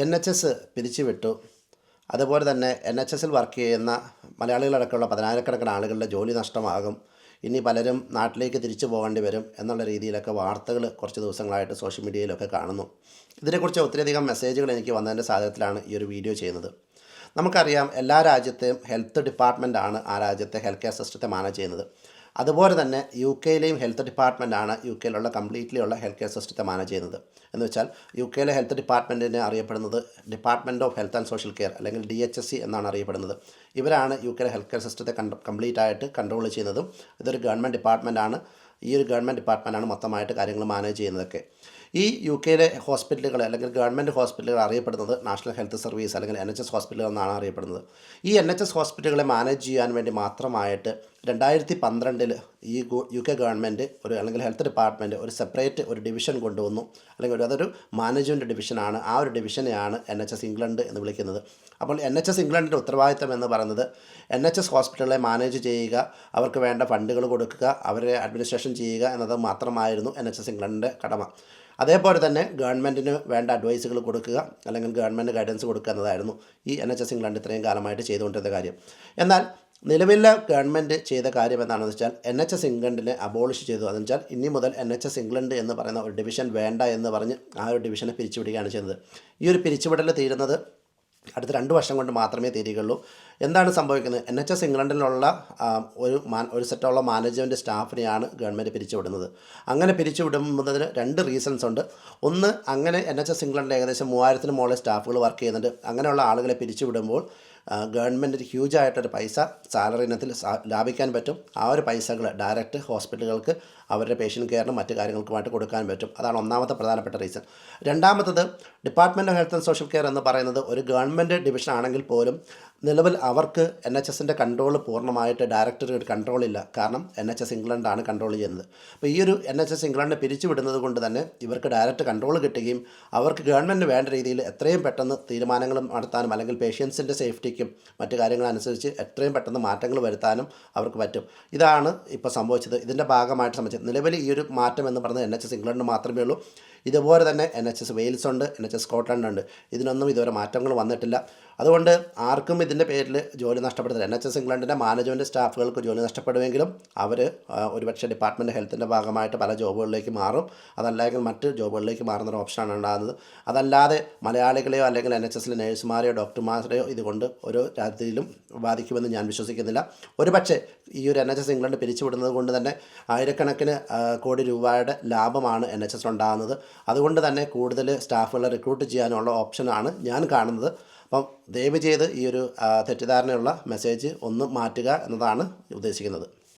NHS പിരിച്ചുവിട്ടു. അതുപോലെ തന്നെ NHSൽ വർക്ക് ചെയ്യുന്ന മലയാളികളടക്കമുള്ള പതിനായിരക്കണക്കിന് ആളുകളുടെ ജോലി നഷ്ടമാകും. ഇനി പലരും നാട്ടിലേക്ക് തിരിച്ചു പോകേണ്ടി വരും എന്നുള്ള രീതിയിലൊക്കെ വാർത്തകൾ കുറച്ച് ദിവസങ്ങളായിട്ട് സോഷ്യൽ മീഡിയയിലൊക്കെ കാണുന്നു. ഇതിനെക്കുറിച്ച് ഒത്തിരിയധികം മെസ്സേജുകൾ എനിക്ക് വന്നതിൻ്റെ സാഹചര്യത്തിലാണ് ഈ ഒരു വീഡിയോ ചെയ്യുന്നത്. നമുക്കറിയാം, എല്ലാ രാജ്യത്തെയും ഹെൽത്ത് ഡിപ്പാർട്ട്മെൻറ്റാണ് ആ രാജ്യത്തെ ഹെൽത്ത് കെയർ സിസ്റ്റത്തെ മാനേജ് ചെയ്യുന്നത്. അതുപോലെ തന്നെ UK-ലെയും ഹെൽത്ത് ഡിപ്പാർട്ട്മെൻറ്റാണ് UK-ലുള്ള കംപ്ലീറ്റ്ലിയുള്ള ഹെൽത്ത് കെയർ സിസ്റ്റത്തെ മാനേജ് ചെയ്യുന്നത്. എന്ന് വെച്ചാൽ UK-ലെ ഹെൽത്ത് ഡിപ്പാർട്ട്മെൻറ്റിനെ അറിയപ്പെടുന്നത് department of health and social care അല്ലെങ്കിൽ DHSC എന്നാണ് അറിയപ്പെടുന്നത്. ഇവരാണ് UK-ലെ ഹെൽത്ത് കെയർ സിസ്റ്റത്തെ കംപ്ലീറ്റ് ആയിട്ട് കൺട്രോൾ ചെയ്യുന്നതും. ഇതൊരു ഗവൺമെൻറ് ഡിപ്പാർട്ട്മെൻറ്റാണ്. ഈ ഒരു ഗവൺമെൻറ് ഡിപ്പാർട്ട്മെൻറ്റാണ് മൊത്തമായിട്ട് കാര്യങ്ങൾ മാനേജ് ചെയ്യുന്നതൊക്കെ. ഈ UK-ലെ ഹോസ്പിറ്റലുകൾ അല്ലെങ്കിൽ ഗവൺമെൻറ് ഹോസ്പിറ്റലുകൾ അറിയപ്പെടുന്നത് നാഷണൽ ഹെൽത്ത് സർവീസ് അല്ലെങ്കിൽ NHS ഹോസ്പിറ്റലുകൾ എന്നാണ് അറിയപ്പെടുന്നത്. ഈ NHS ഹോസ്പിറ്റലുകളെ മാനേജ് ചെയ്യാൻ വേണ്ടി മാത്രമായിട്ട് 2012 ഈ UK ഗവൺമെൻറ് അല്ലെങ്കിൽ ഹെൽത്ത് ഡിപ്പാർട്ട്മെൻറ്റ് ഒരു സെപ്പറേറ്റ് ഒരു ഡിവിഷൻ കൊണ്ടുവന്നു. അല്ലെങ്കിൽ അതൊരു മാനേജ്മെൻറ്റ് ഡിവിഷനാണ്. ആ ഒരു ഡിവിഷനെയാണ് NHS ഇംഗ്ലണ്ട് എന്ന് വിളിക്കുന്നത്. അപ്പോൾ NHS ഇംഗ്ലണ്ടിൻ്റെ ഉത്തരവാദിത്തം എന്ന് പറയുന്നത് NHS ഹോസ്പിറ്റലുകളെ മാനേജ് ചെയ്യുക, അവർക്ക് വേണ്ട ഫണ്ടുകൾ കൊടുക്കുക, അവരെ അഡ്മിനിസ്ട്രേഷൻ ചെയ്യുക എന്നത് മാത്രമായിരുന്നു NHS ഇംഗ്ലണ്ടിൻ്റെ കടമ. അതേപോലെ തന്നെ ഗവൺമെൻറ്റിന് വേണ്ട അഡ്വൈസുകൾ കൊടുക്കുക അല്ലെങ്കിൽ ഗവൺമെൻറ് ഗൈഡൻസ് കൊടുക്കുക എന്നതായിരുന്നു ഈ NHS ഇംഗ്ലണ്ട് ഇത്രയും കാലമായിട്ട് ചെയ്തുകൊണ്ടിരുന്ന കാര്യം. എന്നാൽ നിലവിലെ ഗവൺമെൻറ് ചെയ്ത കാര്യം എന്താണെന്ന് വെച്ചാൽ NHS ഇംഗ്ലണ്ടിനെ അബോളിഷ് ചെയ്തു. അതെന്ന് വെച്ചാൽ ഇനി മുതൽ NHS ഇംഗ്ലണ്ട് എന്ന് പറയുന്ന ഒരു ഡിവിഷൻ വേണ്ട എന്ന് പറഞ്ഞ് ആ ഒരു ഡിവിഷനെ പിരിച്ചുവിടുകയാണ് ചെയ്യുന്നത്. ഈ ഒരു പിരിച്ചുവിടൽ തീരുന്നത് അടുത്ത 2 വർഷം കൊണ്ട് മാത്രമേ തീരുകയുള്ളൂ. എന്താണ് സംഭവിക്കുന്നത്? NHS ഇംഗ്ലണ്ടിലുള്ള ഒരു സെറ്റുള്ള മാനേജ്മെൻറ്റ് സ്റ്റാഫിനെയാണ് ഗവൺമെൻറ് പിരിച്ചുവിടുന്നത്. അങ്ങനെ പിരിച്ചുവിടുന്നതിന് 2 റീസൺസ് ഉണ്ട്. ഒന്ന്, അങ്ങനെ NHS ഇംഗ്ലണ്ടിൽ ഏകദേശം 3000-ന് മുകളിൽ സ്റ്റാഫുകൾ വർക്ക് ചെയ്യുന്നുണ്ട്. അങ്ങനെയുള്ള ആളുകളെ പിരിച്ചുവിടുമ്പോൾ ഗവൺമെൻറ്റിന് ഹ്യൂജായിട്ടൊരു പൈസ സാലറി ഇനത്തിൽ ലാഭിക്കാൻ പറ്റും. ആ ഒരു പൈസകൾ ഡയറക്റ്റ് ഹോസ്പിറ്റലുകൾക്ക് അവരുടെ പേഷ്യൻ്റ് കെയറിനും മറ്റു കാര്യങ്ങൾക്കുമായിട്ട് കൊടുക്കാൻ പറ്റും. അതാണ് ഒന്നാമത്തെ പ്രധാനപ്പെട്ട റീസൺ. രണ്ടാമത്തത്, department of health and social care എന്ന് പറയുന്നത് ഒരു ഗവൺമെൻറ് ഡിവിഷൻ ആണെങ്കിൽ പോലും നിലവിൽ അവർക്ക് NHSൻ്റെ കൺട്രോൾ പൂർണ്ണമായിട്ട് ഡയറക്ടറേറ്റ് കൺട്രോളില്ല. കാരണം NHS ഇംഗ്ലണ്ടാണ് കൺട്രോൾ ചെയ്യുന്നത്. അപ്പോൾ ഈ ഒരു NHS ഇംഗ്ലണ്ടിനെ പിരിച്ചുവിടുന്നത് കൊണ്ട് തന്നെ ഇവർക്ക് ഡയറക്റ്റ് കൺട്രോൾ കിട്ടുകയും അവർക്ക് ഗവൺമെൻറ് വേണ്ട രീതിയിൽ എത്രയും പെട്ടെന്ന് തീരുമാനങ്ങൾ നടത്താനും അല്ലെങ്കിൽ പേഷ്യൻസിൻ്റെ സേഫ്റ്റിക്കും മറ്റു കാര്യങ്ങളനുസരിച്ച് എത്രയും പെട്ടെന്ന് മാറ്റങ്ങൾ വരുത്താനും അവർക്ക് പറ്റും. ഇതാണ് ഇപ്പോൾ സംഭവിച്ചത്. ഇതിൻ്റെ ഭാഗമായിട്ട് സംബന്ധിച്ചത് നിലവിൽ ഈ ഒരു മാറ്റം എന്ന് പറയുന്നത് NHS ഇംഗ്ലണ്ടിന് മാത്രമേ ഉള്ളൂ. ഇതുപോലെ തന്നെ NHS വെയിൽസ് ഉണ്ട്, NHS സ്കോട്ട്ലൻഡ് ഉണ്ട്. ഇതിനൊന്നും ഇതുവരെ മാറ്റങ്ങൾ വന്നിട്ടില്ല. അതുകൊണ്ട് ആർക്കും ഇതിൻ്റെ പേരിൽ ജോലി നഷ്ടപ്പെടുന്നില്ല. NHS ഇംഗ്ലണ്ടിൻ്റെ മാനേജ്മെൻറ്റ് സ്റ്റാഫുകൾക്ക് ജോലി നഷ്ടപ്പെടുമെങ്കിലും അവർ ഒരുപക്ഷെ ഡിപ്പാർട്ട്മെൻറ്റ് ഹെൽത്തിൻ്റെ ഭാഗമായിട്ട് പല ജോബുകളിലേക്ക് മാറും. അതല്ലെങ്കിൽ മറ്റ് ജോബുകളിലേക്ക് മാറുന്നൊരു ഓപ്ഷനാണ് ഉണ്ടാകുന്നത്. അതല്ലാതെ മലയാളികളെയോ അല്ലെങ്കിൽ NHSലെ നേഴ്സുമാരെയോ ഡോക്ടർമാരെയോ ഇതുകൊണ്ട് ഓരോ രാജ്യത്തിലും ബാധിക്കുമെന്ന് ഞാൻ വിശ്വസിക്കുന്നില്ല. ഒരുപക്ഷെ ഈ ഒരു NHS ഇംഗ്ലണ്ട് പിരിച്ചുവിടുന്നത് കൊണ്ട് തന്നെ ആയിരക്കണക്കിന് കോടി രൂപയുടെ ലാഭമാണ് NHS ഉണ്ടാകുന്നത്. അതുകൊണ്ട് തന്നെ കൂടുതൽ സ്റ്റാഫുകളെ റിക്രൂട്ട് ചെയ്യാനുള്ള ഓപ്ഷനാണ് ഞാൻ കാണുന്നത്. അപ്പം ദയവ് ചെയ്ത് ഈ ഒരു തെറ്റിദ്ധാരണയുള്ള മെസ്സേജ് ഒന്ന് മാറ്റുക എന്നതാണ് ഉദ്ദേശിക്കുന്നത്.